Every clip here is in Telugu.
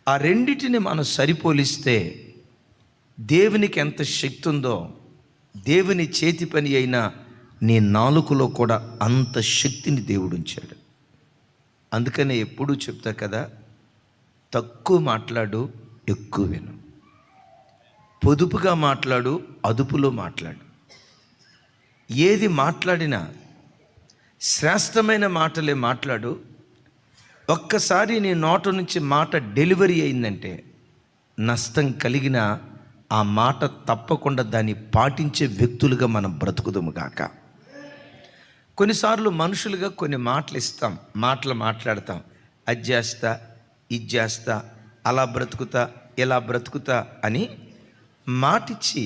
ఆ రెండిటిని మనం సరిపోలిస్తే దేవునికి ఎంత శక్తి ఉందో, దేవుని చేతి పని అయిన నీ నాలుకలో కూడా అంత శక్తిని దేవుడు ఉంచాడు. అందుకనే ఎప్పుడూ చెప్తా కదా, తక్కువ మాట్లాడు, ఎక్కువ విను. పొదుపుగా మాట్లాడు, అదుపులో మాట్లాడు. ఏది మాట్లాడినా శ్రేష్టమైన మాటలే మాట్లాడు. ఒక్కసారి నీ నోట నుంచి మాట డెలివరీ అయిందంటే నష్టం కలిగిన ఆ మాట తప్పకుండా దాన్ని పాటించే వ్యక్తులుగా మనం బ్రతుకుదాము గాక. కొన్నిసార్లు మనుషులుగా కొన్ని మాటలు ఇస్తాం, మాట్లాడతాం. అది చేస్తా, ఇది చేస్తా, అలా బ్రతుకుతా, ఇలా బ్రతుకుతా అని మాటిచ్చి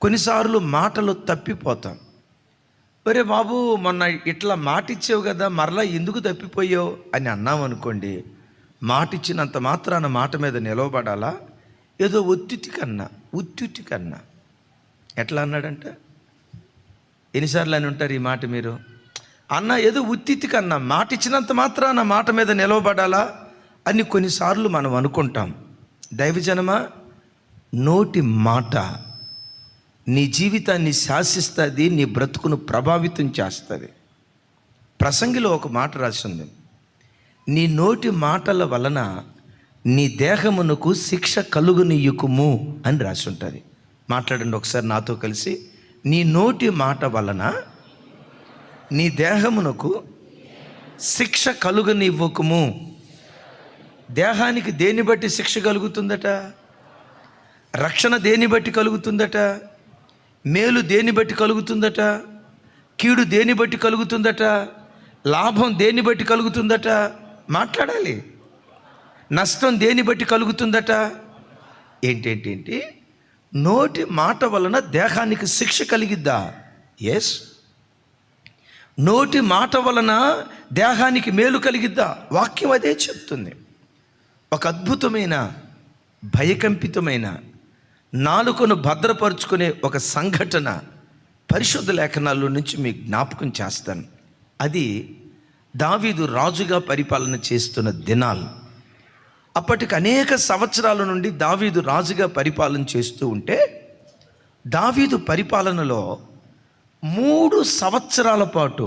కొన్నిసార్లు మాటలు తప్పిపోతాం. ఒరే బాబు, మొన్న ఇట్లా మాటిచ్చావు కదా, మరలా ఎందుకు తప్పిపోయావు అని అన్నామనుకోండి, మాటిచ్చినంత మాత్రాన మాట మీద నిలవబడాలా? ఏదో ఉత్తుటి కన్నా ఎట్లా అన్నాడంట? ఎన్నిసార్లు అని ఉంటారు ఈ మాట మీరు? అన్న ఏదో ఉత్తితి కన్నా, మాట ఇచ్చినంత మాత్రాన మాట మీద నిలవబడాలా అని కొన్నిసార్లు మనం అనుకుంటాం. దైవజనమా, నోటి మాట నీ జీవితాన్ని శాసిస్తుంది, నీ బ్రతుకును ప్రభావితం చేస్తుంది. ప్రసంగిలో ఒక మాట రాసింది, నీ నోటి మాటల వలన నీ దేహమునకు శిక్ష కలుగునీయుకుము అని రాసి ఉంటుంది. మాట్లాడండి ఒకసారి నాతో కలిసి. నీ నోటి మాట వలన నీ దేహమునకు శిక్ష కలుగనివ్వకుము. దేహానికి దేన్ని బట్టి శిక్ష కలుగుతుందట? రక్షణ దేన్ని బట్టి కలుగుతుందట? మేలు దేన్ని బట్టి కలుగుతుందట? కీడు దేన్ని బట్టి కలుగుతుందట? లాభం దేన్ని బట్టి కలుగుతుందట? మాట్లాడాలి. నష్టం దేన్ని బట్టి కలుగుతుందట? ఏంటి? నోటి మాట వలన దేహానికి శిక్ష కలిగిద్దా? ఎస్. నోటి మాట వలన దేహానికి మేలు కలిగిద్దా? వాక్యం అదే చెప్తుంది. ఒక అద్భుతమైన భయకంపితమైన నాలుకను భద్రపరుచుకునే ఒక సంఘటన పరిశుద్ధ లేఖనాల్లో నుంచి మీకు జ్ఞాపకం చేస్తాను. అది దావీదు రాజుగా పరిపాలన చేస్తున్న దినాలు. అప్పటికి అనేక సంవత్సరాల నుండి దావీదు రాజుగా పరిపాలన చేస్తూ ఉంటే, దావీదు పరిపాలనలో 3 సంవత్సరాల పాటు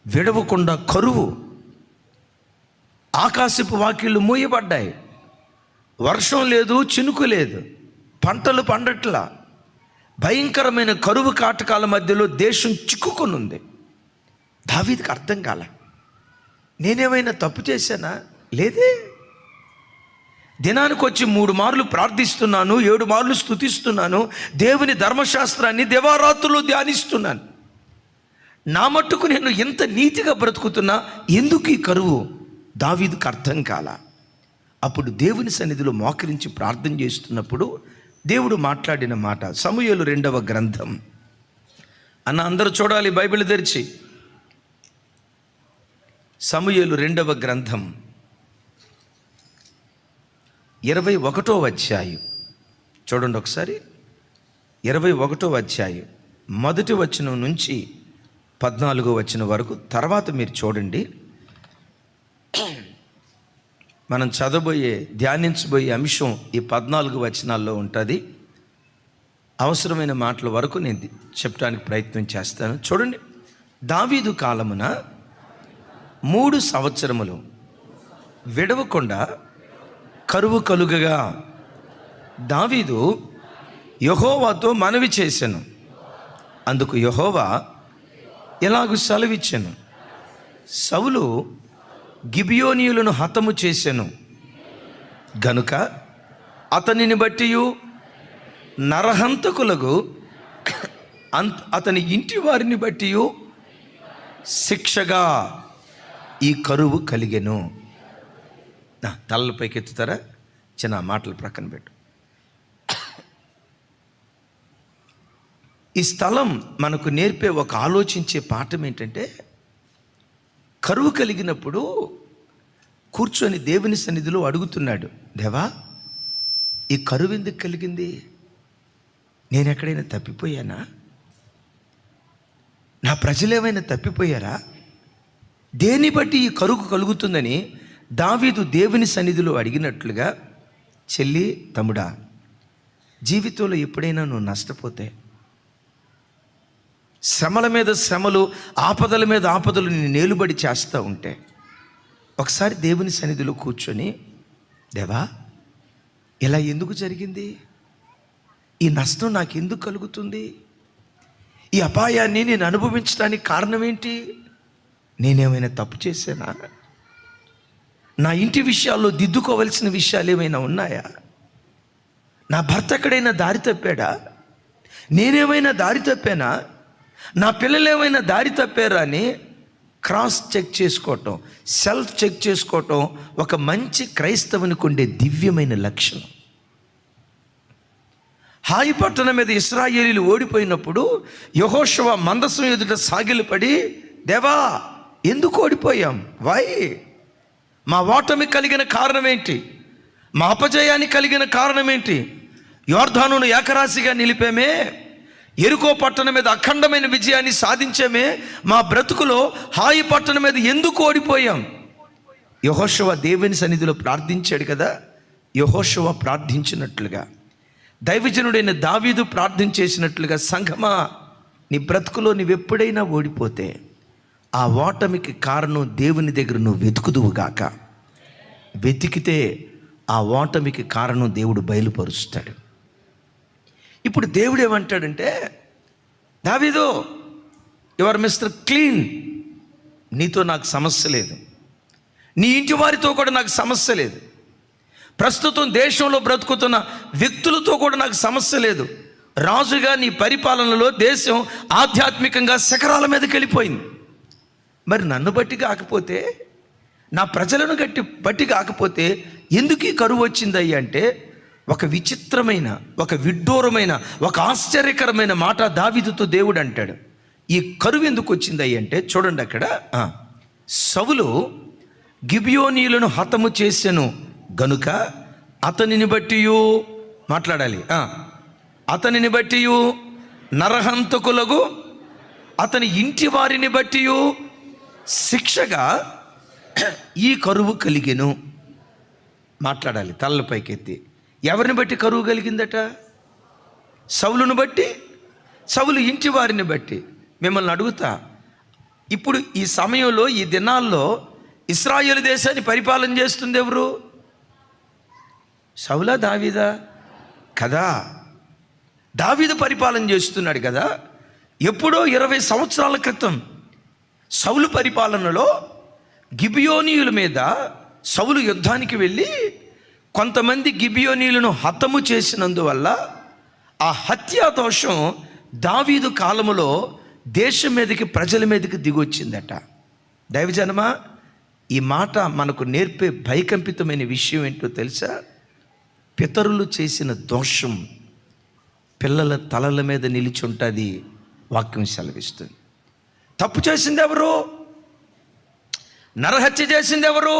విడవకుండా కరువు, ఆకాశపు వాకిళ్ళు మూయబడ్డాయి, వర్షం లేదు, చినుకు లేదు, పంటలు పండట్లా, భయంకరమైన కరువు కాటకాల మధ్యలో దేశం చిక్కుకొని ఉంది. దావీదుకి అర్థం కాల, నేనేమైనా తప్పు చేశానా? లేదే. దినానికి వచ్చి 3 మార్లు ప్రార్థిస్తున్నాను, 7 మార్లు స్తుతిస్తున్నాను, దేవుని ధర్మశాస్త్రాన్ని దివారాత్రులు ధ్యానిస్తున్నాను. నా మట్టుకు నేను ఎంత నీతిగా బ్రతుకుతున్నా, ఎందుకు ఈ కరువు? దావీదుకు అర్థం కాల. అప్పుడు దేవుని సన్నిధిలో మోకరించి ప్రార్థన చేస్తున్నప్పుడు దేవుడు మాట్లాడిన మాట, సమూయేలు 2వ గ్రంథం. అందరూ చూడాలి, బైబిల్ తెరిచి. సమూయేలు 2వ గ్రంథం 21వ అధ్యాయం చూడండి ఒకసారి. 21వ అధ్యాయం మొదటి వచనం నుంచి 14వ వచనం వరకు. తర్వాత మీరు చూడండి, మనం ధ్యానించబోయే అంశం ఈ 14 వచనాల్లో ఉంటుంది. అవసరమైన మాటల వరకు నేను చెప్పడానికి ప్రయత్నం చేస్తాను. చూడండి, దావీదు కాలమున 3 సంవత్సరములు విడవకుండా కరువు కలుగగా దావీదు యెహోవాతో మనవి చేసెను. అందుకు యెహోవా ఎలాగూ సెలవిచ్చెను, సౌలు గిబియోనీయులను హతము చేసెను గనుక అతనిని బట్టియు నరహంతకులకు అతని ఇంటి వారిని బట్టియు శిక్షగా ఈ కరువు కలిగెను. తలపైకి ఎత్తుతారా? చిన్న మాటలు ప్రక్కన పెట్టు. ఈ స్థలం మనకు నేర్పే ఒక ఆలోచించే పాఠం ఏంటంటే, కరువు కలిగినప్పుడు కూర్చొని దేవుని సన్నిధిలో అడుగుతున్నాడు, దేవా ఈ కరువు ఎందుకు కలిగింది? నేను ఎక్కడైనా తప్పిపోయానా? నా ప్రజలు ఏమైనా తప్పిపోయారా? దేన్ని బట్టి ఈ కరువు కలుగుతుందని దావీదు దేవుని సన్నిధిలో అడిగినట్లుగా చెల్లి, తమ్ముడా, జీవితంలో ఎప్పుడైనా నువ్వు నష్టపోతే, శ్రమల మీద శ్రమలు, ఆపదల మీద ఆపదలు నేను నేలుబడి చేస్తూ ఉంటే, ఒకసారి దేవుని సన్నిధిలో కూర్చొని, దేవా ఇలా ఎందుకు జరిగింది? ఈ నష్టం నాకు ఎందుకు కలుగుతుంది? ఈ అపాయాన్ని నేను అనుభవించడానికి కారణం ఏంటి? నేనేమైనా తప్పు చేశానా? నా ఇంటి విషయాల్లో దిద్దుకోవలసిన విషయాలు ఏమైనా ఉన్నాయా? నా భర్త ఎక్కడైనా దారి తప్పాడా? నేనేమైనా దారి తప్పానా? నా పిల్లలు ఏమైనా దారి తప్పారా అని క్రాస్ చెక్ చేసుకోవటం, సెల్ఫ్ చెక్ చేసుకోవటం ఒక మంచి క్రైస్తవునికి ఉండే దివ్యమైన లక్షణం. హాయి పట్టణం మీద ఇశ్రాయేలీలు ఓడిపోయినప్పుడు యెహోషువ మందసం ఎదుట సాగిలపడి, దేవా ఎందుకు ఓడిపోయాం? వై? మా ఓటమి కలిగిన కారణం ఏంటి? మా అపజయానికి కలిగిన కారణం ఏంటి? యోర్దానును ఏకరాశిగా నిలిపామే, యెరికో పట్టణం మీద అఖండమైన విజయాన్ని సాధించామే, మా బ్రతుకులో హాయి పట్టణం మీద ఎందుకు ఓడిపోయాం? యెహోషువ దేవుని సన్నిధిలో ప్రార్థించాడు కదా. యెహోషువ ప్రార్థించినట్లుగా, దైవజనుడైన దావీదు ప్రార్థన చేసినట్లుగా, సంఘమా నీ బ్రతుకులో నువ్వెప్పుడైనా ఓడిపోతే ఆ ఓటమికి కారణం దేవుని దగ్గర నువ్వు వెతుకుదువుగాక. వెతికితే ఆ ఓటమికి కారణం దేవుడు బయలుపరుస్తాడు. ఇప్పుడు దేవుడు ఏమంటాడంటే, దావీదు, యు ఆర్ మిస్టర్ క్లీన్, నీతో నాకు సమస్య లేదు, నీ ఇంటి వారితో కూడా నాకు సమస్య లేదు, ప్రస్తుతం దేశంలో బ్రతుకుతున్న వ్యక్తులతో కూడా నాకు సమస్య లేదు. రాజుగా నీ పరిపాలనలో దేశం ఆధ్యాత్మికంగా శిఖరాల మీదకి వెళ్ళిపోయింది. మరి నన్ను బట్టి కాకపోతే, నా ప్రజలను బట్టి కాకపోతే ఎందుకు ఈ కరువు వచ్చిందయ్యా అంటే, ఒక విచిత్రమైన, ఒక విడ్డూరమైన, ఒక ఆశ్చర్యకరమైన మాట దావీదుతో దేవుడు అంటాడు. ఈ కరువు ఎందుకు వచ్చిందయ్యా అంటే, చూడండి అక్కడ, సౌలు గిబియోనీయులను హతము చేసెను గనుక అతనిని బట్టియు, మాట్లాడాలి, అతనిని బట్టియు నరహంతకులకు అతని ఇంటి వారిని బట్టియు శిక్షగా ఈ కరువు కలిగెను. మాట్లాడాలి తలపైకెత్తి. ఎవరిని బట్టి కరువు కలిగిందట? సౌలును బట్టి, సౌలు ఇంటి వారిని బట్టి. మిమ్మల్ని అడుగుతా, ఇప్పుడు ఈ సమయంలో, ఈ దినాల్లో ఇశ్రాయేలు దేశాన్ని పరిపాలన చేస్తుంది ఎవరు? సౌలా, దావీదా? కదా, దావీదు పరిపాలన చేస్తున్నాడు కదా. ఎప్పుడో 20 సంవత్సరాల క్రితం సౌలు పరిపాలనలో గిబియోనీయుల మీద సౌలు యుద్ధానికి వెళ్ళి కొంతమంది గిబియోనీయులను హతము చేసినందువల్ల ఆ హత్యా దోషం దావీదు కాలములో దేశం మీదకి, ప్రజల మీదకి దిగొచ్చిందట. దైవజనమా, ఈ మాట మనకు నేర్పే భయకంపితమైన విషయం ఏంటో తెలుసా? పితరులు చేసిన దోషం పిల్లల తలల మీద నిలిచుంటుంది. వాక్యం సెలవిస్తుంది. తప్పు చేసింది ఎవరు? నరహత్య చేసింది ఎవరు?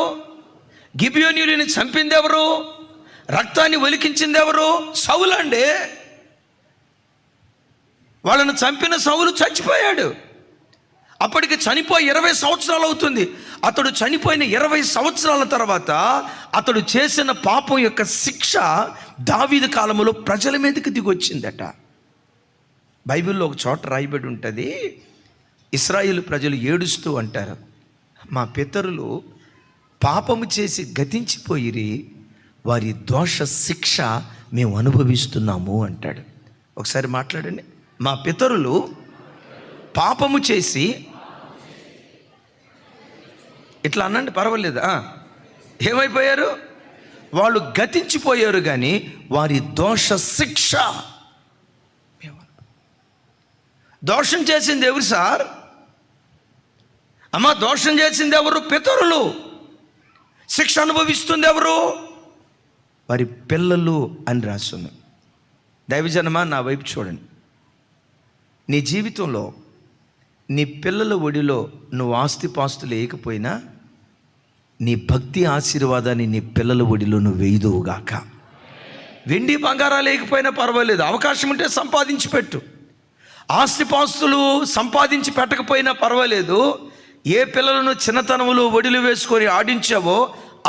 గిబియోనీయులని చంపింది ఎవరు? రక్తాన్ని ఒలికించింది ఎవరు? సౌలు అండి. వాళ్ళను చంపిన సౌలు చచ్చిపోయాడు. అప్పటికి చనిపోయి 20 సంవత్సరాలు అవుతుంది. అతడు చనిపోయిన 20 సంవత్సరాల తర్వాత అతడు చేసిన పాపం యొక్క శిక్ష దావీదు కాలంలో ప్రజల మీదకి దిగొచ్చిందట. బైబిల్లో ఒక చోట రాయబడి ఉంటుంది, ఇశ్రాయేలు ప్రజలు ఏడుస్తూ అంటారు, మా పితరులు పాపము చేసి గతించిపోయిరి, వారి దోష శిక్ష మేము అనుభవిస్తున్నాము అంటాడు. ఒకసారి మాట్లాడండి. మా పితరులు పాపము చేసి, ఇట్లా అనండి పర్వాలేదు, ఏమైపోయారు? వాళ్ళు గతించిపోయారు, కానీ వారి దోష శిక్ష. దోషం చేసింది ఎవరు సార్? అమ్మా, దోషం చేసింది ఎవరు? పితరులు. శిక్ష అనుభవిస్తుంది ఎవరు? వారి పిల్లలు అని రాస్తుంది. దైవజనమా, నా వైపు చూడండి. నీ జీవితంలో నీ పిల్లల ఒడిలో నువ్వు ఆస్తిపాస్తులు లేకపోయినా నీ భక్తి ఆశీర్వాదాన్ని నీ పిల్లల ఒడిలో నువ్వు వేయుదువుగాక. వెండి బంగారాలు లేకపోయినా పర్వాలేదు, అవకాశం ఉంటే సంపాదించి పెట్టు. ఆస్తిపాస్తులు సంపాదించి పెట్టకపోయినా పర్వాలేదు. ఏ పిల్లలను చిన్నతనంలో ఒడిలు వేసుకొని ఆడించావో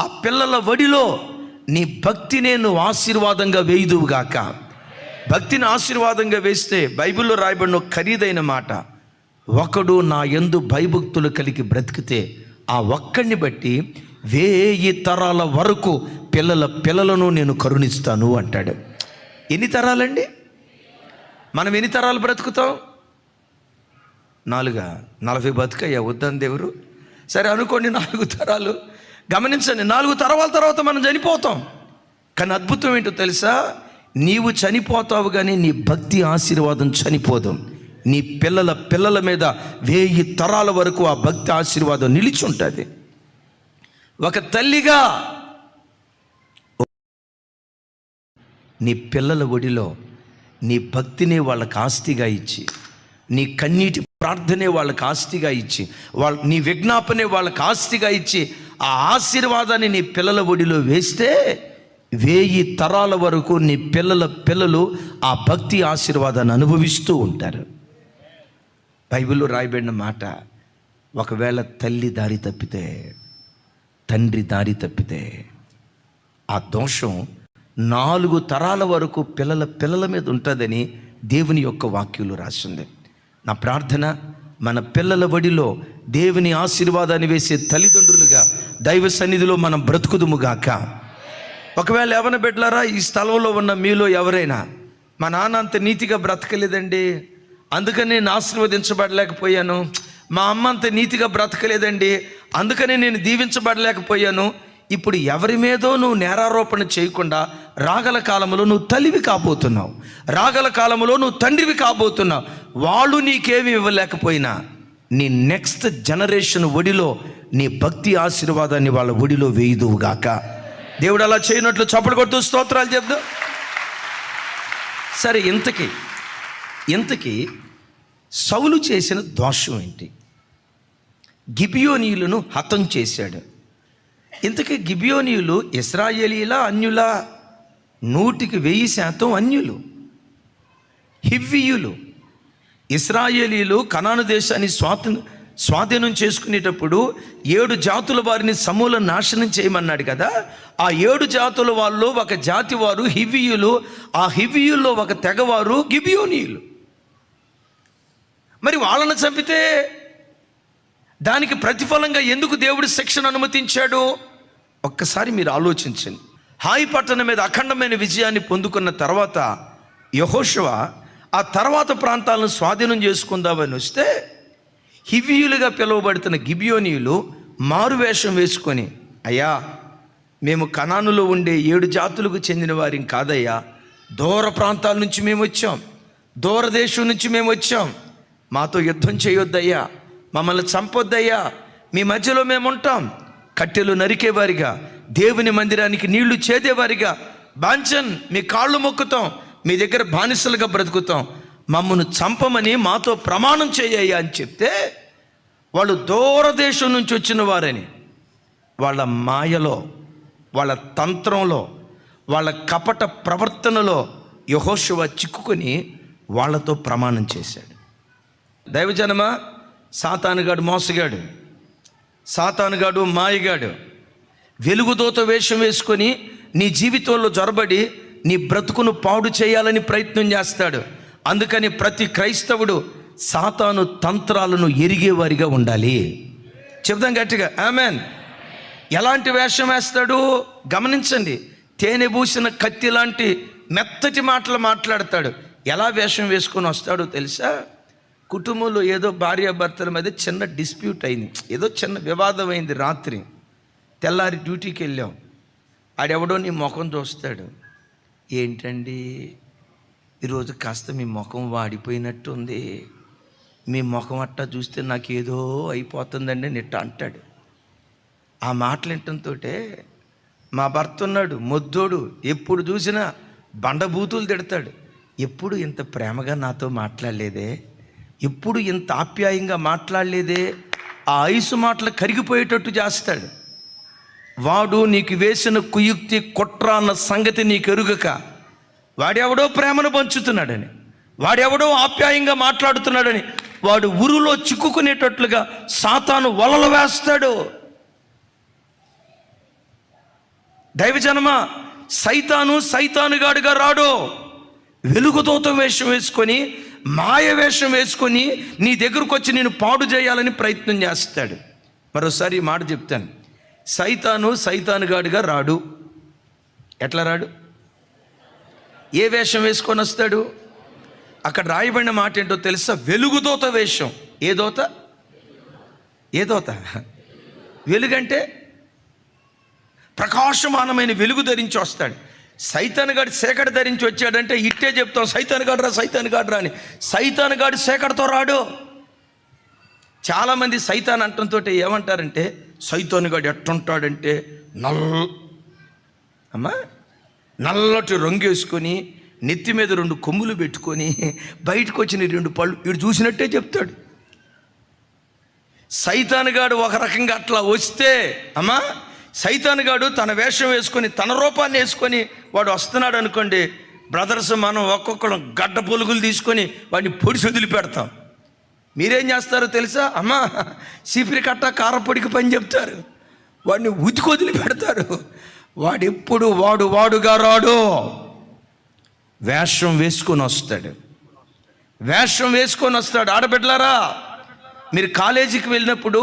ఆ పిల్లల ఒడిలో నీ భక్తినే నువ్వు ఆశీర్వాదంగా వేయుదువుగాక. భక్తిని ఆశీర్వాదంగా వేస్తే బైబిల్లో రాయబడిన ఖరీదైన మాట, ఒకడు నా యందు భయభక్తులు కలిగి బ్రతికితే ఆ ఒక్కడిని బట్టి 1000 తరాల వరకు పిల్లలను నేను కరుణిస్తాను అంటాడు. ఎన్ని తరాలండి? మనం ఎన్ని తరాలు బ్రతుకుతాం? 40 బతుకయ్యా వద్దని దేవుడు. సరే అనుకోండి 4 తరాలు. గమనించండి, 4 తరాల తర్వాత మనం చనిపోతాం. కానీ అద్భుతం ఏంటో తెలుసా? నీవు చనిపోతావు కానీ నీ భక్తి ఆశీర్వాదం చనిపోదు. నీ పిల్లల మీద 1000 తరాల వరకు ఆ భక్తి ఆశీర్వాదం నిలిచి ఉంటుంది. ఒక తల్లిగా నీ పిల్లల ఒడిలో నీ భక్తిని వాళ్ళకి ఆస్తిగా ఇచ్చి, నీ కన్నీటి ప్రార్థనే వాళ్ళకి ఆస్తిగా ఇచ్చి, నీ విజ్ఞాపనే వాళ్ళకి ఆస్తిగా ఇచ్చి, ఆ ఆశీర్వాదాన్ని నీ పిల్లల ఒడిలో వేస్తే 1000 తరాల వరకు నీ పిల్లలు ఆ భక్తి ఆశీర్వాదాన్ని అనుభవిస్తూ ఉంటారు. బైబిల్లో రాయబడిన మాట, ఒకవేళ తల్లి దారి తప్పితే, తండ్రి దారి తప్పితే ఆ దోషం 4 తరాల వరకు పిల్లల మీద ఉంటుందని దేవుని యొక్క వాక్యంలో రాసింది. నా ప్రార్థన, మన పిల్లల ఒడిలో దేవుని ఆశీర్వాదాన్ని వేసే తల్లిదండ్రులుగా దైవ సన్నిధిలో మనం బ్రతుకుదుముగాక. ఒకవేళ ఎవరిని బిడ్డలారా, ఈ స్థలంలో ఉన్న మీలో ఎవరైనా, మా నాన్న అంత నీతిగా బ్రతకలేదండి, అందుకని నేను ఆశీర్వదించబడలేకపోయాను, మా అమ్మ అంత నీతిగా బ్రతకలేదండి, అందుకని నేను దీవించబడలేకపోయాను. ఇప్పుడు ఎవరి మీదో నువ్వు నేరారోపణ చేయకుండా రాగల కాలంలో నువ్వు తల్లివి కాబోతున్నావు, రాగల కాలంలో నువ్వు తండ్రివి కాబోతున్నావు. వాళ్ళు నీకేమి ఇవ్వలేకపోయినా నీ నెక్స్ట్ జనరేషన్ ఒడిలో నీ భక్తి ఆశీర్వాదాన్ని వాళ్ళ ఒడిలో వేయుదువుగాక. దేవుడు అలా చేయనట్లు చప్పట్లు కొడుతూ స్తోత్రాలు చెప్దాం. సరే, ఇంతకీ సౌలు చేసిన దోషం ఏంటి? గిబియోనీయులను హతం చేశాడు. ఇంతకీ గిబియోనీయులు ఇశ్రాయేలీలా అన్యులా? 100% అన్యులు, హివ్వీయులు. ఇశ్రాయేలీలు కనాను దేశాన్ని స్వాధీనం చేసుకునేటప్పుడు 7 జాతుల వారిని సమూల నాశనం చేయమన్నాడు కదా. ఆ 7 జాతుల వాళ్ళు ఒక జాతి వారు హివ్వీయులు, ఆ హివ్వీయుల్లో ఒక తెగవారు గిబియోనీయులు. మరి వాళ్ళను చంపితే దానికి ప్రతిఫలంగా ఎందుకు దేవుడు శిక్షను అనుమతించాడు? ఒక్కసారి మీరు ఆలోచించండి. హాయి పట్టణం మీద అఖండమైన విజయాన్ని పొందుకున్న తర్వాత యెహోషువ ఆ తర్వాత ప్రాంతాలను స్వాధీనం చేసుకుందామని వస్తే, హివ్వీయులుగా పిలువబడుతున్న గిబియోనీయులు మారువేషం వేసుకొని, అయ్యా మేము కనానులో ఉండే 7 జాతులకు చెందిన వారిం కాదయ్యా, దూర ప్రాంతాల నుంచి మేము వచ్చాం, దూరదేశం నుంచి మేము వచ్చాం, మాతో యుద్ధం చేయొద్దయ్యా, మమ్మల్ని చంపొద్దయ్యా, మీ మధ్యలో మేము ఉంటాం, కట్టెలు నరికేవారిగా, దేవుని మందిరానికి నీళ్లు చేదేవారిగా, బాంచన్ మీ కాళ్ళు మొక్కుతాం, మీ దగ్గర బానిసలుగా బ్రతుకుతాం, మమ్మను చంపమని మాతో ప్రమాణం చేయయ్యా అని చెప్తే, వాళ్ళు దూరదేశం నుంచి వచ్చిన వారని వాళ్ళ మాయలో, వాళ్ళ తంత్రంలో, వాళ్ళ కపట ప్రవర్తనలో యెహోషువ చిక్కుకొని వాళ్ళతో ప్రమాణం చేశాడు. దైవజనమా, సాతానుగాడు మోసగాడు, సాతానుగాడు మాయగాడు వెలుగుదోత వేషం వేసుకొని నీ జీవితంలో జొరబడి నీ బ్రతుకును పాడు చేయాలని ప్రయత్నం చేస్తాడు. అందుకని ప్రతి క్రైస్తవుడు సాతాను తంత్రాలను ఎరిగేవారిగా ఉండాలి. చెప్దాం గట్టిగా ఆమెన్. ఎలాంటి వేషం వేస్తాడు గమనించండి. తేనె పూసిన కత్తి లాంటి మెత్తటి మాటలు మాట్లాడతాడు. ఎలా వేషం వేసుకొని వస్తాడో తెలుసా? కుటుంబంలో ఏదో భార్యాభర్తల మీద చిన్న డిస్ప్యూట్ అయింది, ఏదో చిన్న వివాదం అయింది. రాత్రి తెల్లారి డ్యూటీకి వెళ్ళాం. ఆడెవడో నీ ముఖం చూస్తాడు, ఏంటండి ఈరోజు కాస్త మీ ముఖం వాడిపోయినట్టు ఉంది, మీ ముఖం అట్టా చూస్తే నాకు ఏదో అయిపోతుందండి నిట్ట అంటాడు. ఆ మాటలు వింటంతో మా భర్త ఉన్నాడు మొద్దోడు, ఎప్పుడు చూసినా బండబూతులు తిడతాడు. ఎప్పుడు ఇంత ప్రేమగా నాతో మాట్లాడలేదే, ఎప్పుడు ఇంత ఆప్యాయంగా మాట్లాడలేదే, ఆ ఐసు మాటలు కరిగిపోయేటట్టు చేస్తాడు. వాడు నీకు వేసిన కుయుక్తి కుట్ర అన్న సంగతి నీకు ఎరుగక, వాడెవడో ప్రేమను పంచుతున్నాడని, వాడెవడో ఆప్యాయంగా మాట్లాడుతున్నాడని వాడు ఉరులో చిక్కుకునేటట్లుగా సాతాను వలలు వేస్తాడు. దైవజనమా, సైతానుగాడిగా రాడు. వెలుగుదూత వేషం వేసుకొని, మాయ వేషం వేసుకొని నీ దగ్గరకు వచ్చి నేను పాడు చేయాలని ప్రయత్నం చేస్తాడు. మరోసారి ఈ మాట చెప్తాను, సైతానుగాడిగా రాడు. ఎట్లా రాడు? ఏ వేషం వేసుకొని వస్తాడు? అక్కడ రాయబడిన మాట ఏంటో తెలుసా? వెలుగుదూత వేషం. ఏ దోత? వెలుగంటే ప్రకాశమానమైన వెలుగు ధరించి వస్తాడు. సైతానుగాడు సేకడ ధరించి వచ్చాడంటే ఇట్టే చెప్తాం, సైతానుగాడు రా అని. సైతానుగాడు సేకడతో రాడు. చాలామంది సైతాన్ అంటంతో ఏమంటారంటే, సైతానుగాడు ఎట్టుంటాడంటే నల్లటి రంగు వేసుకొని, నెత్తి మీద 2 కొమ్ములు పెట్టుకొని, బయటకు వచ్చిన 2 పళ్ళు వీడు చూసినట్టే చెప్తాడు. సైతానుగాడు ఒక రకంగా అట్లా వస్తే, సైతానుగాడు తన వేషం వేసుకొని, తన రూపాన్ని వేసుకొని వాడు వస్తున్నాడు అనుకోండి, బ్రదర్స్ మనం ఒక్కొక్కరు గడ్డ పొలుగులు తీసుకొని వాడిని పొడిసి వదిలిపెడతాం. మీరేం చేస్తారో తెలుసా? చీపిరి కట్ట కారపొడికి పని చెప్తారు, వాడిని ఉతికి వదిలిపెడతారు. వాడెప్పుడు వాడుగా రాడు, వేషం వేసుకొని వస్తాడు. ఆడబిడ్డలారా, మీరు కాలేజీకి వెళ్ళినప్పుడు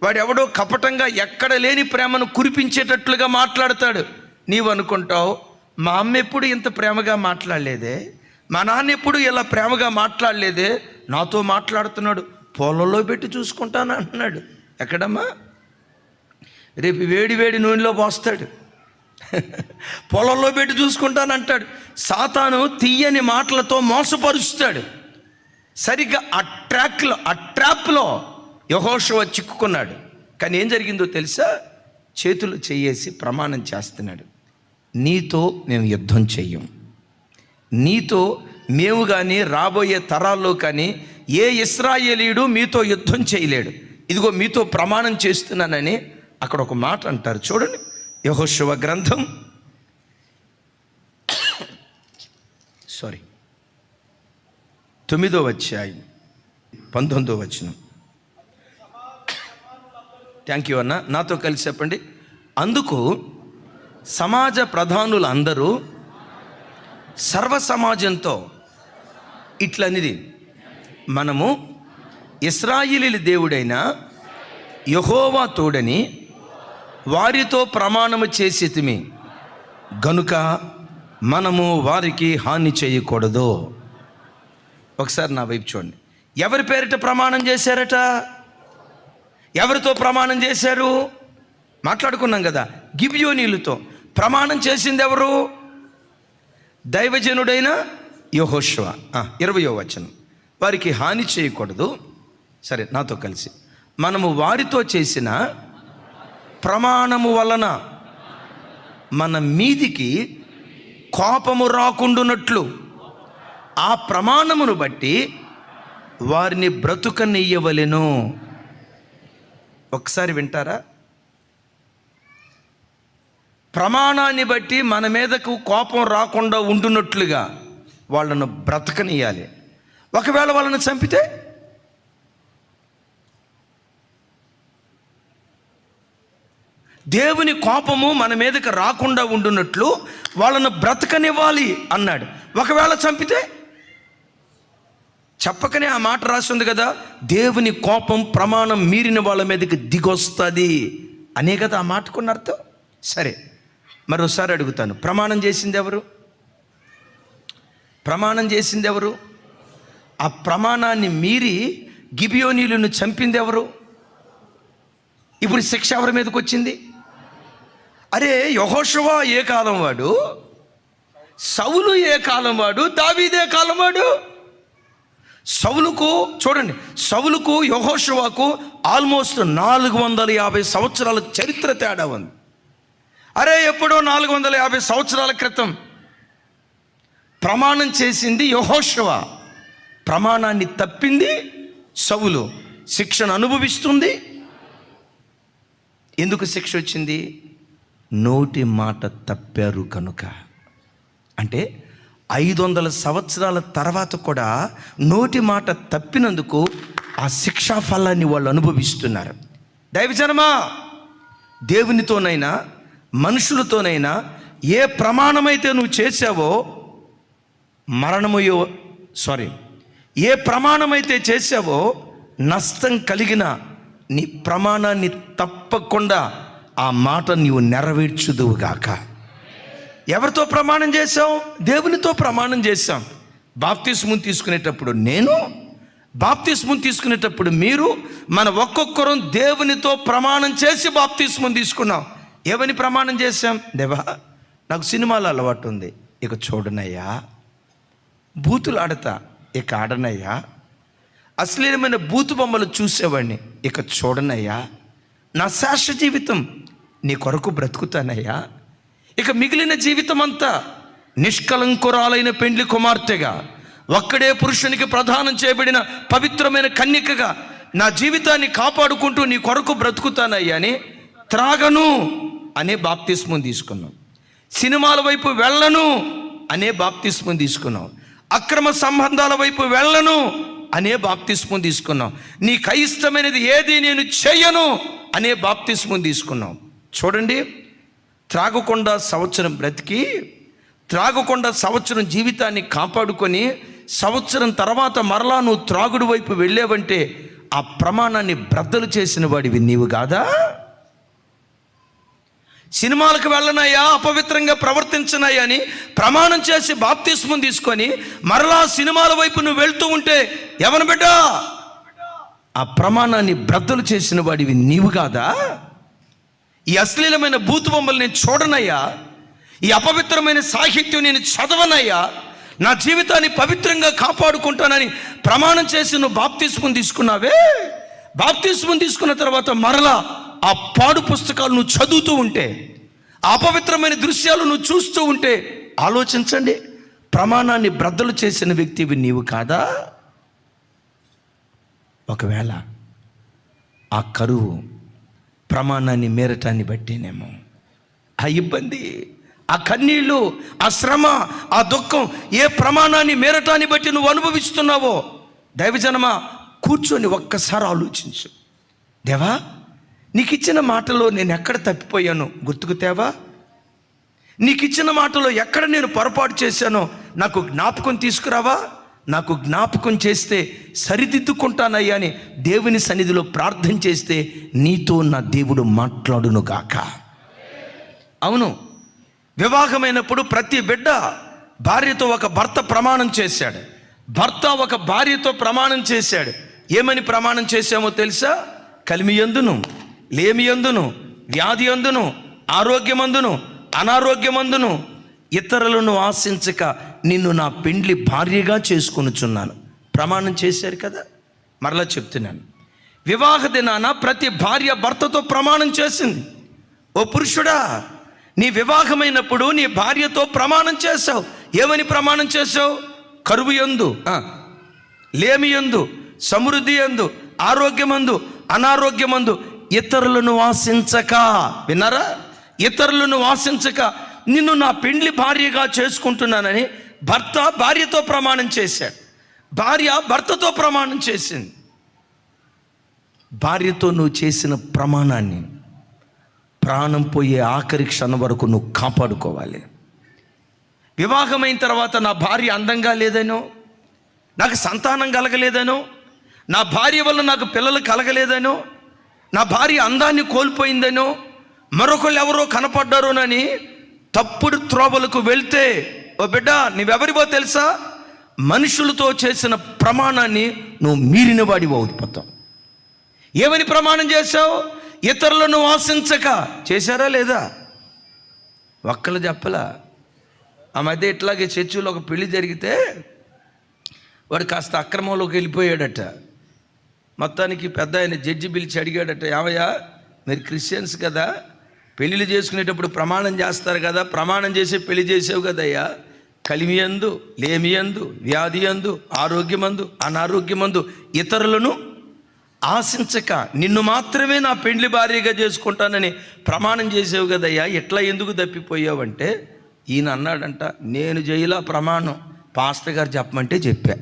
వాడు ఎవడో కపటంగా ఎక్కడ లేని ప్రేమను కురిపించేటట్లుగా మాట్లాడతాడు. నీవు అనుకుంటావు, మా అమ్మ ఎప్పుడు ఇంత ప్రేమగా మాట్లాడలేదే, మా నాన్న ఎప్పుడు ఇలా ప్రేమగా మాట్లాడలేదే, నాతో మాట్లాడుతున్నాడు, పొలంలో పెట్టి చూసుకుంటాను అంటున్నాడు. ఎక్కడమ్మా? రేపు వేడి నూనెలో పోస్తాడు, పొలంలో పెట్టి చూసుకుంటానంటాడు. సాతాను తీయని మాటలతో మోసపరుస్తాడు. సరిగ్గా ఆ ట్రాప్లో యెహోషువ చిక్కుకున్నాడు. కానీ ఏం జరిగిందో తెలుసా? చేతులు చేయేసి ప్రమాణం చేస్తున్నాడు, నీతో మేము యుద్ధం చెయ్యం, నీతో మేము కానీ రాబోయే తరాల్లో కానీ ఏ ఇశ్రాయేలీయుడు మీతో యుద్ధం చేయలేడు, ఇదిగో మీతో ప్రమాణం చేస్తున్నానని అక్కడ ఒక మాట అంటారు. చూడండి, యెహోషువ గ్రంథం 9వ అధ్యాయం 19వ వచనం. థ్యాంక్ యూ అన్న, నాతో కలిసి చెప్పండి. అందుకు సమాజ ప్రధానులు అందరూ సర్వ సమాజంతో ఇట్లనిది, మనము ఇశ్రాయేలీయుల దేవుడైన యెహోవా తోడని వారితో ప్రమాణము చేసితిమి గనుక మనము వారికి హాని చేయకూడదు. ఒకసారి నా వైపు చూడండి. ఎవరి పేరిట ప్రమాణం చేశారట? ఎవరితో ప్రమాణం చేశారు? మాట్లాడుకున్నాం కదా, గిబియోనీయులతో. ప్రమాణం చేసింది ఎవరు? దైవజనుడైన యెహోషువ. 20వ వచనం, వారికి హాని చేయకూడదు. సరే, నాతో కలిసి, మనము వారితో చేసిన ప్రమాణము వలన మన మీదికి కోపము రాకుండునట్లు ఆ ప్రమాణమును బట్టి వారిని బ్రతుకనియ్యవలెను. ఒకసారి వింటారా? ప్రమాణాన్ని బట్టి మన మీదకు కోపం రాకుండా ఉండునట్లుగా వాళ్ళను బ్రతకనియాలి. ఒకవేళ వాళ్ళని చంపితే దేవుని కోపము మన మీదకి రాకుండా ఉండునట్లు వాళ్ళను బ్రతకనివ్వాలి అన్నాడు. ఒకవేళ చంపితే, చెప్పకనే ఆ మాట రాసి ఉంది కదా, దేవుని కోపం ప్రమాణం మీరిన వాళ్ళ మీదకి దిగొస్తుంది అనే కదా ఆ మాటకున్న అర్థం. సరే, మరోసారి అడుగుతాను, ప్రమాణం చేసింది ఎవరు? ఆ ప్రమాణాన్ని మీరి గిబియోనీయులను చంపింది ఎవరు? ఇప్పుడు శిక్ష ఎవరి మీదకి వచ్చింది? అరే, యెహోషువ ఏ కాలం వాడు? సౌలు ఏ కాలం వాడు? దావీదే కాలం వాడు? సౌలుకు చూడండి, సౌలుకు యెహోషువకు ఆల్మోస్ట్ 450 సంవత్సరాల చరిత్ర తేడా ఉంది. అరే, ఎప్పుడో 450 సంవత్సరాల క్రితం ప్రమాణం చేసింది యెహోషువ, ప్రమాణాన్ని తప్పింది సౌలు, శిక్షను అనుభవిస్తుంది. ఎందుకు శిక్ష వచ్చింది? నోటి మాట తప్పారు కనుక. అంటే 500 సంవత్సరాల తర్వాత కూడా నోటి మాట తప్పినందుకు ఆ శిక్షా ఫలాన్ని వాళ్ళు అనుభవిస్తున్నారు. దైవజనమా, దేవునితోనైనా మనుషులతోనైనా ఏ ప్రమాణమైతే నువ్వు చేసావో ఏ ప్రమాణమైతే చేసావో నష్టం కలిగిన నీ ప్రమాణాన్ని తప్పకుండా ఆ మాట నీవు నెరవేర్చుదువుగాక. ఎవరితో ప్రమాణం చేశాం? దేవునితో ప్రమాణం చేశాం. బాప్తిస్మం తీసుకునేటప్పుడు నేను, బాప్తిస్మం తీసుకునేటప్పుడు మీరు, మన ఒక్కొక్కరం దేవునితో ప్రమాణం చేసి బాప్తిస్మం తీసుకున్నాం. ఏమని ప్రమాణం చేశాం? దేవా, నాకు సినిమాలో అలవాటు ఉంది, ఇక చూడనయ్యా. బూతులు ఆడతా, ఇక ఆడనయ్యా. అశ్లీలమైన బూతు బొమ్మలు చూసేవాడిని, ఇక చూడనయ్యా. నా శాశ్వత జీవితం నీ కొరకు బ్రతుకుతానయ్యా. ఇక మిగిలిన జీవితం అంతా నిష్కలంకురాలైన పెండ్లి కుమార్తెగా, ఒక్కడే పురుషునికి ప్రదానం చేయబడిన పవిత్రమైన కన్యకగా నా జీవితాన్ని కాపాడుకుంటూ నీ కొరకు బ్రతుకుతానయ్యా అని త్రాగను అనే బాప్తిస్మం తీసుకున్నాం. సినిమాల వైపు వెళ్ళను అనే బాప్తిస్మం తీసుకున్నాం. అక్రమ సంబంధాల వైపు వెళ్ళను అనే బాప్తిస్మం తీసుకున్నాం. నీకు అయిష్టమైనది ఏది నేను చెయ్యను అనే బాప్తిస్మం తీసుకున్నాం. చూడండి, త్రాగకుండా సంవత్సరం బ్రతికి, త్రాగకుండా సంవత్సరం జీవితాన్ని కాపాడుకొని, సంవత్సరం తర్వాత మరలా నువ్వు త్రాగుడు వైపు వెళ్ళావంటే ఆ ప్రమాణాన్ని బ్రద్దలు చేసిన వాడివి నీవు కాదా? సినిమాలకు వెళ్ళనయ్యా, అపవిత్రంగా ప్రవర్తించనయ్యా అని ప్రమాణం చేసి బాప్తిస్మం తీసుకొని మరలా సినిమాల వైపు నువ్వు వెళ్తూ ఉంటే ఎవరు బిడ్డ? ఆ ప్రమాణాన్ని బ్రద్దలు చేసిన వాడివి నీవు కాదా? ఈ అశ్లీలమైన బూతు బొమ్మలు నేను చూడనయ్యా, ఈ అపవిత్రమైన సాహిత్యం నేను చదవనయ్యా, నా జీవితాన్ని పవిత్రంగా కాపాడుకుంటానని ప్రమాణం చేసి నువ్వు బాప్తిస్మం తీసుకున్నావే. బాప్తిస్మం తీసుకున్న తర్వాత మరలా ఆ పాడు పుస్తకాలు నువ్వు చదువుతూ ఉంటే, ఆ అపవిత్రమైన దృశ్యాలు నువ్వు చూస్తూ ఉంటే ఆలోచించండి, ప్రమాణాన్ని బ్రద్దలు చేసిన వ్యక్తివి నీవు కాదా? ఒకవేళ ఆ కరువు ప్రమాణాన్ని మీరటాన్ని బట్టేనేమో, ఆ ఇబ్బంది, ఆ కన్నీళ్ళు, ఆ శ్రమ, ఆ దుఃఖం ఏ ప్రమాణాన్ని మీరటాన్ని బట్టి నువ్వు అనుభవిస్తున్నావో, దైవజనమా కూర్చొని ఒక్కసారి ఆలోచించు. దేవా, నీకు ఇచ్చిన మాటలో నేను ఎక్కడ తప్పిపోయానో గుర్తుకు తేవా? నీకు ఇచ్చిన మాటలో ఎక్కడ నేను పొరపాటు చేశానో నాకు జ్ఞాపకం తీసుకురావా? నాకు జ్ఞాపకం చేస్తే సరిదిద్దుకుంటానయ్యా అని దేవుని సన్నిధిలో ప్రార్థన చేస్తే నీతో నా దేవుడు మాట్లాడును గాక. అవును, వివాహమైనప్పుడు ప్రతి బిడ్డ భార్యతో ఒక భర్త ప్రమాణం చేశాడు, భర్త ఒక భార్యతో ప్రమాణం చేశాడు. ఏమని ప్రమాణం చేశామో తెలుసా? కలిమియందును, లేమియందును, వ్యాధి అందును, ఆరోగ్యమందును, అనారోగ్యమందును ఇతరులను ఆశించక నిన్ను నా పెండ్లి భార్యగా చేసుకొనుచున్నాను ప్రమాణం చేశారు కదా. మరలా చెప్తున్నాను, వివాహ దినాన ప్రతి భార్య భర్తతో ప్రమాణం చేసింది. ఓ పురుషుడా, నీ వివాహమైనప్పుడు నీ భార్యతో ప్రమాణం చేశావు. ఏమని ప్రమాణం చేశావు? కరువు యందు, లేమి యందు, సమృద్ధి యందు, ఆరోగ్యమందు, అనారోగ్యమందు ఇతరులను ఆశించక, విన్నారా? ఇతరులను ఆశించక నిన్ను నా పెండ్లి భార్యగా చేసుకుంటున్నానని భర్త భార్యతో ప్రమాణం చేశాడు, భార్య భర్తతో ప్రమాణం చేసింది. భార్యతో నువ్వు చేసిన ప్రమాణాన్ని ప్రాణం పోయే ఆఖరి క్షణం వరకు నువ్వు కాపాడుకోవాలి. వివాహమైన తర్వాత నా భార్య అందంగా లేదనో, నాకు సంతానం కలగలేదనో, నా భార్య వల్ల నాకు పిల్లలు కలగలేదనో, నా భార్య అందాన్ని కోల్పోయిందనో, మరొకళ్ళు ఎవరో కనపడ్డారోనని తప్పుడు త్రోవలకు వెళ్తే, ఓ బిడ్డ, నువ్వెవరివో తెలుసా? మనుషులతో చేసిన ప్రమాణాన్ని నువ్వు మీరిన వాడివి అవుతావు. ఏమని ప్రమాణం చేశావు? ఇతరులను ఆశించక. చేశారా లేదా? ఒక్కళ్ళు చెప్పలా. ఆ మధ్య ఇట్లాగే చర్చిలో ఒక పెళ్లి జరిగితే వాడు కాస్త అక్రమంలోకి వెళ్ళిపోయాడట. మొత్తానికి పెద్ద ఆయన జడ్జి పిలిచి అడిగాడట, ఏమయ్యా, మీరు క్రిస్టియన్స్ కదా, పెళ్ళిళ్ళు చేసుకునేటప్పుడు ప్రమాణం చేస్తారు కదా, ప్రమాణం చేసి పెళ్లి చేసావు కదయ్యా, కలిమియందు, లేమియందు, వ్యాధి యందు, ఆరోగ్యమందు, అనారోగ్యమందు ఇతరులను ఆశించక నిన్ను మాత్రమే నా పెండ్లి భార్యగా చేసుకుంటానని ప్రమాణం చేసావు కదయ్యా, ఎట్లా ఎందుకు తప్పిపోయావంటే, ఈయన అన్నాడంట, నేను చేయలా ప్రమాణం, పాస్టర్ గారు చెప్పమంటే చెప్పా.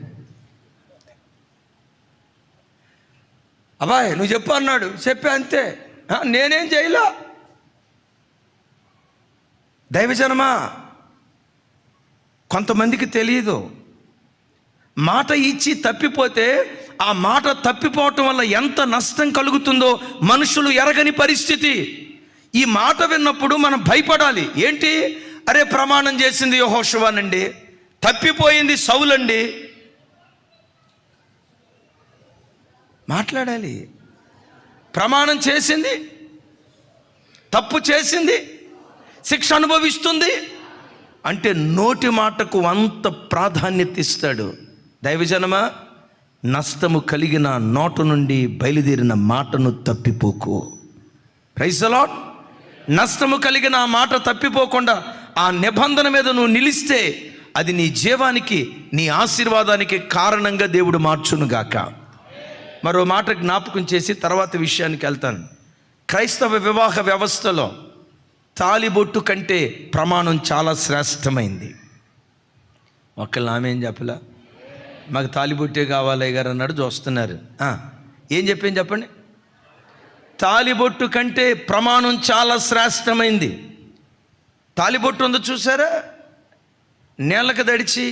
అబ్బాయి నువ్వు చెప్పు అన్నాడు, చెప్పా అంతే, నేనేం చేయలా. దైవజనమా, కొంతమందికి తెలియదు, మాట ఇచ్చి తప్పిపోతే ఆ మాట తప్పిపోవటం వల్ల ఎంత నష్టం కలుగుతుందో మనుషులు ఎరగని పరిస్థితి. ఈ మాట విన్నప్పుడు మనం భయపడాలి. ఏంటి? అరే, ప్రమాణం చేసింది యెహోషువనండి, తప్పిపోయింది సౌలండి. మాట్లాడాలి. ప్రమాణం చేసింది, తప్పు చేసింది, శిక్ష అనుభవిస్తుంది అంటే నోటి మాటకు అంత ప్రాధాన్యత ఇస్తాడు. దైవజనమా, నష్టము కలిగిన నోట నుండి బయలుదేరిన మాటను తప్పిపోకు. Praise the lord. నష్టము కలిగిన ఆ మాట తప్పిపోకుండా ఆ నిబంధన మీద నువ్వు నిలిస్తే అది నీ జీవానికి, నీ ఆశీర్వాదానికి కారణంగా దేవుడు మార్చునుగాక. మరో మాట జ్ఞాపకం చేసి తర్వాత విషయానికి వెళ్తాను. క్రైస్తవ వివాహ వ్యవస్థలో తాళిబొట్టు కంటే ప్రమాణం చాలా శ్రేష్టమైంది. ఒకళ్ళు ఆమె ఏం చెప్పలా, మాకు తాళిబొట్టే కావాలి గారు అన్నాడు. చూస్తున్నారు. ఏం చెప్పండి. తాళిబొట్టు కంటే ప్రమాణం చాలా శ్రేష్టమైంది. తాళిబొట్టు ఉందో చూసారా? నీళ్ళకి దడిచి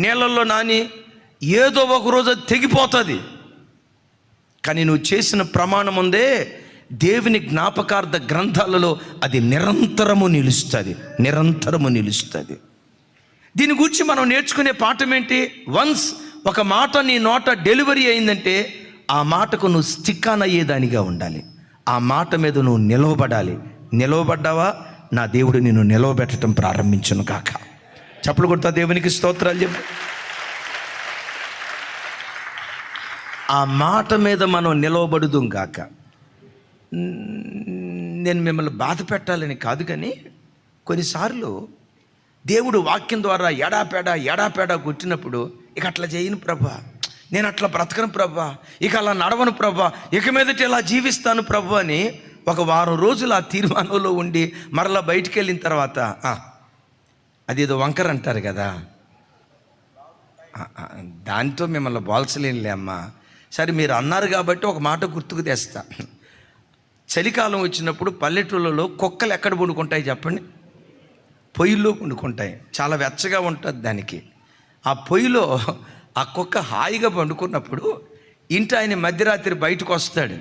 నీళ్ళల్లో నాని ఏదో ఒక రోజు తెగిపోతుంది. కానీ నువ్వు చేసిన ప్రమాణం ఉందే, దేవుని జ్ఞాపకార్థ గ్రంథాలలో అది నిరంతరము నిలుస్తుంది. దీని గురించి మనం నేర్చుకునే పాఠం ఏంటి? వన్స్ ఒక మాట నీ నోట డెలివరీ అయిందంటే ఆ మాటకు నువ్వు స్టిక్ ఆన్ అయ్యేదానిగా ఉండాలి. ఆ మాట మీద నువ్వు నిలవబడాలి. నిలవబడ్డావా, నా దేవుడు నిన్ను నిలవబెట్టడం ప్రారంభించును కాక. చప్పలు కొడతా దేవునికి స్తోత్రాలు చెప్పు. ఆ మాట మీద మనం నిలవబడుదుం గాక. నేను మిమ్మల్ని బాధ పెట్టాలని కాదు, కానీ కొన్నిసార్లు దేవుడు వాక్యం ద్వారా ఎడాపేడా కొట్టినప్పుడు, ఇక అట్లా చేయను ప్రభా, నేను అట్లా బ్రతకను ప్రభా, ఇక అలా నడవను ప్రభా, ఇక మీదట ఇలా జీవిస్తాను ప్రభు అని ఒక వారం రోజులు ఆ తీర్మానంలో ఉండి మరలా బయటికి వెళ్ళిన తర్వాత అదేదో వంకర అంటారు కదా, దాంతో మిమ్మల్ని పోల్చలేనులే అమ్మా. సరే, మీరు అన్నారు కాబట్టి ఒక మాట గుర్తుకు తెస్తా. చలికాలం వచ్చినప్పుడు పల్లెటూళ్ళలో కుక్కలు ఎక్కడ పండుకుంటాయి చెప్పండి? పొయ్యిలో పండుకుంటాయి. చాలా వెచ్చగా ఉంటుంది దానికి. ఆ పొయ్యిలో ఆ కుక్క హాయిగా పండుకున్నప్పుడు ఇంటి ఆయన మధ్యరాత్రి బయటకు వస్తాడు.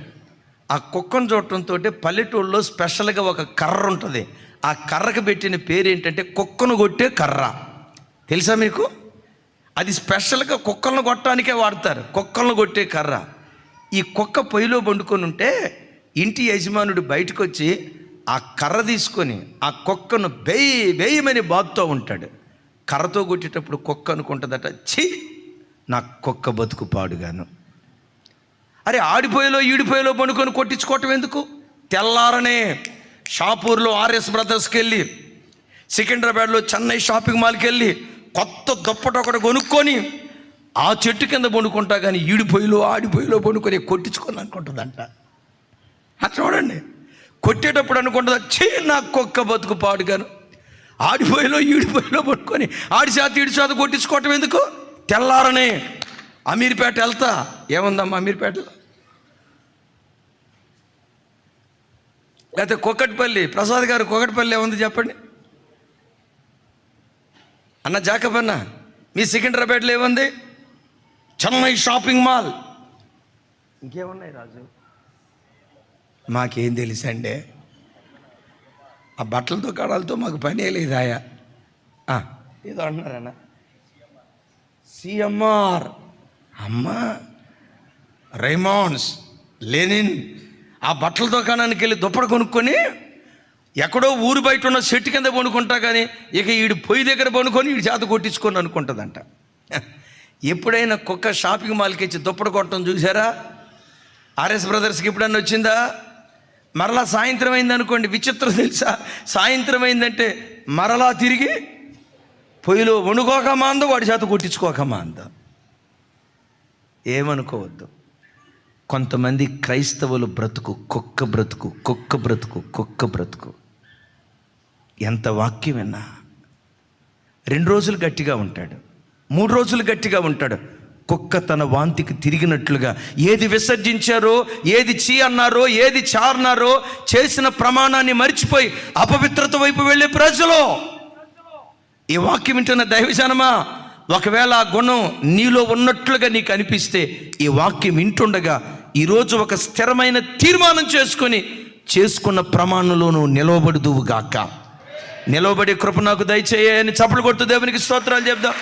ఆ కుక్కను చూడటంతో పల్లెటూళ్ళలో స్పెషల్గా ఒక కర్ర ఉంటుంది. ఆ కర్రకు పెట్టిన పేరు ఏంటంటే కుక్కను కొట్టే కర్ర. తెలుసా మీకు? అది స్పెషల్గా కుక్కలను కొట్టడానికే వాడతారు, కుక్కలను కొట్టే కర్ర. ఈ కుక్క పొయ్యిలో పండుకొని ఉంటే ఇంటి యజమానుడు బయటకు వచ్చి ఆ కర్ర తీసుకొని ఆ కుక్కను బేయమని బాధతో ఉంటాడు. కర్రతో కొట్టేటప్పుడు కుక్క అనుకుంటుందట, ఛీ నా కుక్క బతుకు పాడుగాను. అరే, ఆడిపోయేలో ఈడిపోయేలో పండుకొని కొట్టించుకోవటం ఎందుకు? తెల్లారనే షాపూర్లో ఆర్ఎస్ బ్రదర్స్కి వెళ్ళి, సికింద్రాబాద్లో చెన్నై షాపింగ్ మాల్కి వెళ్ళి కొత్త దుప్పటి ఒకటి కొనుక్కొని ఆ చెట్టు కింద పండుకుంటా, కానీ ఈడిపోయిలో ఆడిపోయిలో పండుకొని కొట్టించుకొని అనుకుంటుందంట. చూడండి, కొట్టేటప్పుడు అనుకుంటుందా, ఛీ నా కుక్క బతుకు పాడుగాను. ఆడిపోయిలో ఈడిపోయిలో పట్టుకొని ఆడి చేత ఈడి చేత కొట్టించుకోవటం ఎందుకు? తెల్లారనే అమీర్పేట వెళ్తా. ఏముందమ్మా అమీర్పేటలో? లేకపోతే కుక్కటిపల్లి, ప్రసాద్ గారు కుక్కటిపల్లి ఏముంది చెప్పండి అన్న. జాకబ్ అన్న, మీ సికింద్రాబాద్లో ఏముంది? Chennai shopping mall. ఇంకేమున్నాయి రాజు? మాకేం తెలుసండి, ఆ బట్టల దుకాణాలతో మాకు పనే లేదాయా. ఏదో అంటున్నారన్న, సిఎంఆర్, అమ్మా రైమాండ్స్, లెనిన్. ఆ బట్టల దుకాణానికి వెళ్ళి దుప్పటి కొనుక్కొని ఎక్కడో ఊరు బయట ఉన్న చెట్టు కింద పండుకుంటా, కానీ ఇక ఈడు పొయ్యి దగ్గర పండుకొని ఈడు చేత కొట్టించుకొని అనుకుంటుందంట. ఎప్పుడైనా కుక్క షాపింగ్ మాల్కి ఇచ్చి దుప్పటి కొట్టడం చూసారా? ఆర్ఎస్ బ్రదర్స్కి ఎప్పుడన్నా వచ్చిందా? మరలా సాయంత్రం అయిందనుకోండి, విచిత్రం తెలుసా? సాయంత్రం అయిందంటే మరలా తిరిగి పొయ్యిలో వండుకోకమా అందో, వాడి చేత కొట్టించుకోకమా అందో. ఏమనుకోవద్దు. కొంతమంది క్రైస్తవులు బ్రతుకు కుక్క బ్రతుకు. ఎంత వాక్యం విన్నా 2 రోజులు గట్టిగా ఉంటాడు, 3 రోజులు గట్టిగా ఉంటాడు, కుక్క తన వాంతికి తిరిగినట్లుగా ఏది విసర్జించారో, ఏది చీ అన్నారో, ఏది చారన్నారో, చేసిన ప్రమాణాన్ని మరిచిపోయి అపవిత్రత వైపు వెళ్ళే ప్రజలు. ఈ వాక్యం వింటున్న దైవజనమా, ఒకవేళ ఆ గుణం నీలో ఉన్నట్లుగా నీకు అనిపిస్తే ఈ వాక్యం వింటుండగా ఈరోజు ఒక స్థిరమైన తీర్మానం చేసుకున్న ప్రమాణంలో నువ్వు నిలవబడుదువుగాక. నిలవబడే కృప నాకు దయచేయని చప్పలు కొడుతూ దేవునికి స్తోత్రాలు చెప్దాం.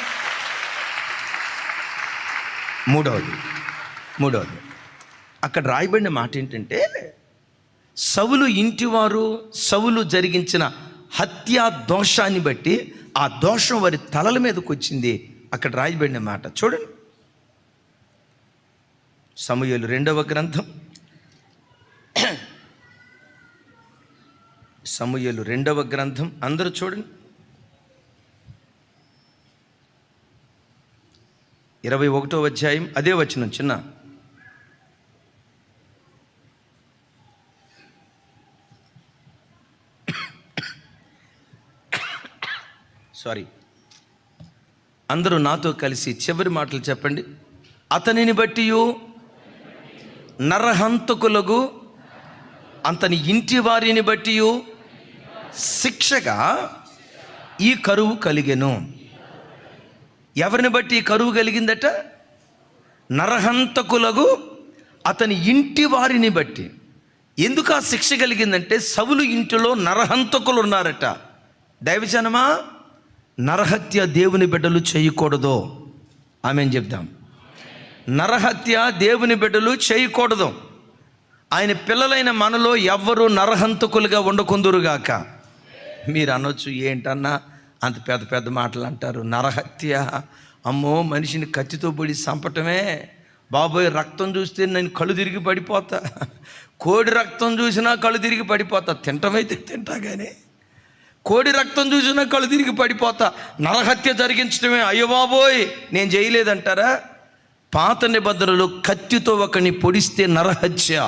మూడవది అక్కడ రాయబడిన మాట ఏంటంటే, సౌలు ఇంటివారు సౌలు జరిగించిన హత్యా దోషాన్ని బట్టి ఆ దోషం వారి తలల మీదకి వచ్చింది. అక్కడ రాయబడిన మాట చూడండి. సమూయేలు 2వ గ్రంథం, సమూయేలు 2వ గ్రంథం అందరూ చూడండి. 21వ అధ్యాయం అదే వచనం చిన్న అందరూ నాతో కలిసి చివరి మాటలు చెప్పండి. అతనిని బట్టి నరహంతకులకు అతని ఇంటి వారిని బట్టి శిక్షగా ఈ కరువు కలిగెను. ఎవరిని బట్టి ఈ కరువు కలిగిందట? నరహంతకులకు అతని ఇంటి వారిని బట్టి. ఎందుకు ఆ శిక్ష కలిగిందంటే, సౌలు ఇంటిలో నరహంతకులు ఉన్నారట. దైవజనమా, నరహత్య దేవుని బిడ్డలు చేయకూడదు. ఆమెను చెప్దాం. నరహత్య దేవుని బిడ్డలు చేయకూడదు. ఆయన పిల్లలైన మనలో ఎవ్వరూ నరహంతకులుగా ఉండకుందురుగాక. మీరు అనొచ్చు, ఏంటన్నా అంత పెద్ద పెద్ద మాటలు అంటారు? నరహత్య, అమ్మో మనిషిని కత్తితో పొడి చంపటమే బాబోయ్, రక్తం చూస్తే నేను కళ్ళు తిరిగి పడిపోతా, కోడి రక్తం చూసినా కళ్ళు తిరిగి పడిపోతా, తింటమైతే తింటా కానీ కోడి రక్తం చూసినా కళ్ళు తిరిగి పడిపోతా, నరహత్య జరిగించడమే అయ్యో బాబోయ్ నేను చేయలేదంటారా? పాత నిబంధనలో కత్తితో ఒకని పొడిస్తే నరహత్య.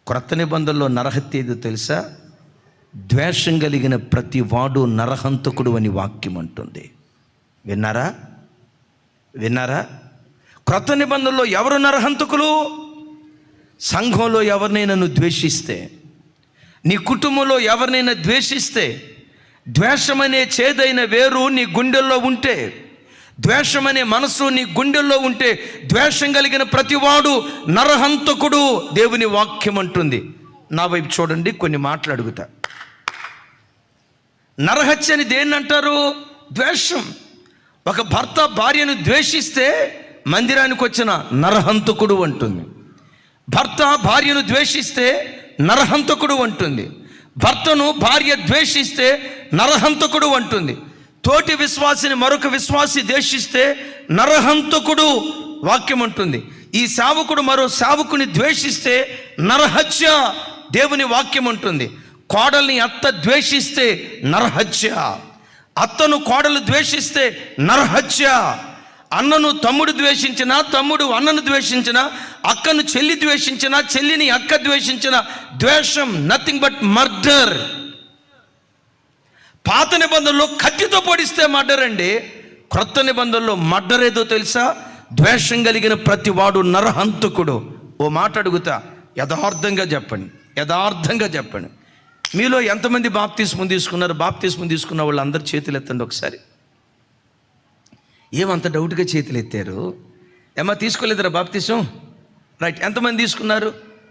క్రొత్త నిబంధనలో నరహత్య ఏదో తెలుసా? ద్వేషం కలిగిన ప్రతి వాడు నరహంతకుడు అని వాక్యం అంటుంది. విన్నారా? క్రొత్త నిబంధనలో ఎవరు నరహంతకులు? సంఘంలో ఎవరినైనా నువ్వు ద్వేషిస్తే, నీ కుటుంబంలో ఎవరినైనా ద్వేషిస్తే, ద్వేషమనే చేదైన వేరు నీ గుండెల్లో ఉంటే, ద్వేషమనే మనసు నీ గుండెల్లో ఉంటే, ద్వేషం కలిగిన ప్రతివాడు నరహంతకుడు దేవుని వాక్యం అంటుంది. నా వైపు చూడండి, కొన్ని మాటలు అడుగుతా. నరహత్య అని దేన్ని అంటారు? ద్వేషం. ఒక భర్త భార్యను ద్వేషిస్తే మందిరానికి వచ్చిన నరహంతకుడు అంటుంది. భర్త భార్యను ద్వేషిస్తే నరహంతకుడు అంటుంది. భర్తను భార్య ద్వేషిస్తే నరహంతకుడు అంటుంది. తోటి విశ్వాసిని మరొక విశ్వాసి ద్వేషిస్తే నరహంతకుడు వాక్యం అంటుంది. ఈ సేవకుడు మరో సేవకుని ద్వేషిస్తే నరహత్య దేవుని వాక్యం అంటుంది. కోడల్ని అత్త ద్వేషిస్తే నరహత్య, అత్తను కోడలు ద్వేషిస్తే నరహత్య. అన్నను తమ్ముడు ద్వేషించిన, తమ్ముడు అన్నను ద్వేషించిన, అక్కను చెల్లి ద్వేషించిన, చెల్లిని అక్క ద్వేషించిన, ద్వేషం నథింగ్ బట్ మర్డర్. పాత నిబంధనలో కత్తితో పొడిస్తే మర్డర్ అండి. క్రొత్త నిబంధనలో మర్డర్ ఏదో తెలుసా? ద్వేషం కలిగిన ప్రతి వాడు నరహంతకుడు. ఓ మాట అడుగుతా, యథార్థంగా చెప్పండి. మీలో ఎంతమంది బాప్తిస్మం తీసుకున్నారు? బాప్తిస్మం తీసుకున్న వాళ్ళు అందరు చేతులు ఎత్తండి ఒకసారి. ఏమంత డౌట్గా చేతులు ఎత్తారు? ఏమా తీసుకోలేదురా బాప్తిస్మం? రైట్. ఎంతమంది తీసుకున్నారు?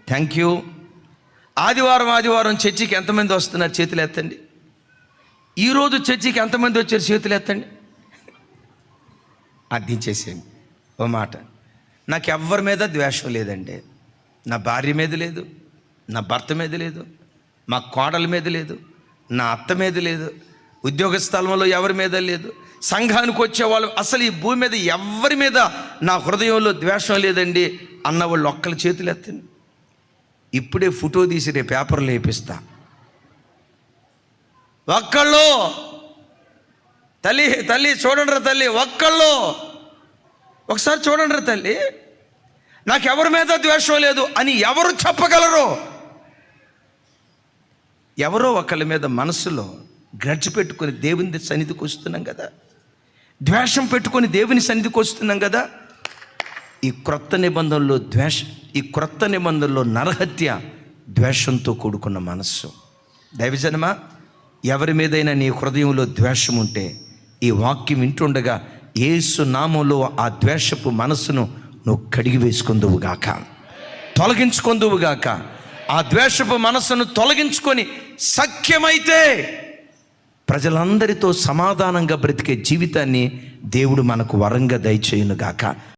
Thank you. ఆదివారం చర్చికి ఎంతమంది వస్తున్నారు? చేతులు ఎత్తండి. ఈరోజు చర్చికి ఎంతమంది వచ్చారు? చేతులు ఎత్తండి. దించేసేయండి. ఓ మాట, నాకు ఎవ్వరి మీద ద్వేషం లేదండి. నా భార్య మీద లేదు, నా భర్త మీద లేదు, మా కోడల మీద లేదు, నా అత్త మీద లేదు, ఉద్యోగ స్థలంలో ఎవరి మీద లేదు, సంఘానికి వచ్చేవాళ్ళు, అసలు ఈ భూమి మీద ఎవరి మీద నా హృదయంలో ద్వేషం లేదండి అన్నవాళ్ళు ఒక్కళ్ళ చేతులు ఎత్తండి. ఇప్పుడే ఫోటో తీసి రేపు పేపర్లో వేపిస్తా. ఒక్కళ్ళు తల్లి చూడండి రా తల్లి, ఒక్కళ్ళు ఒకసారి చూడండి రా తల్లి, నాకు ఎవరి మీద ద్వేషం లేదు అని ఎవరు చెప్పగలరు? ఎవరో ఒకళ్ళ మీద మనసులో గ్రడ్జ్ పెట్టుకొని దేవుని సన్నిధికి వస్తున్నాం కదా. ద్వేషం పెట్టుకొని దేవుని సన్నిధికి వస్తున్నాం కదా. ఈ క్రొత్త నిబంధనలో నరహత్య ద్వేషంతో కూడుకున్న మనస్సు. దైవజనమా, ఎవరి మీదైనా నీ హృదయంలో ద్వేషం ఉంటే ఈ వాక్యం వింటుండగా యేసు నామంలో ఆ ద్వేషపు మనస్సును నువ్వు కడిగి వేసుకుందువుగాక, తొలగించుకుందువుగాక. ఆ ద్వేషపు మనస్సును తొలగించుకొని సఖ్యమైతే ప్రజలందరితో సమాధానంగా బ్రతికే జీవితాన్ని దేవుడు మనకు వరంగా దయచేయునుగాక.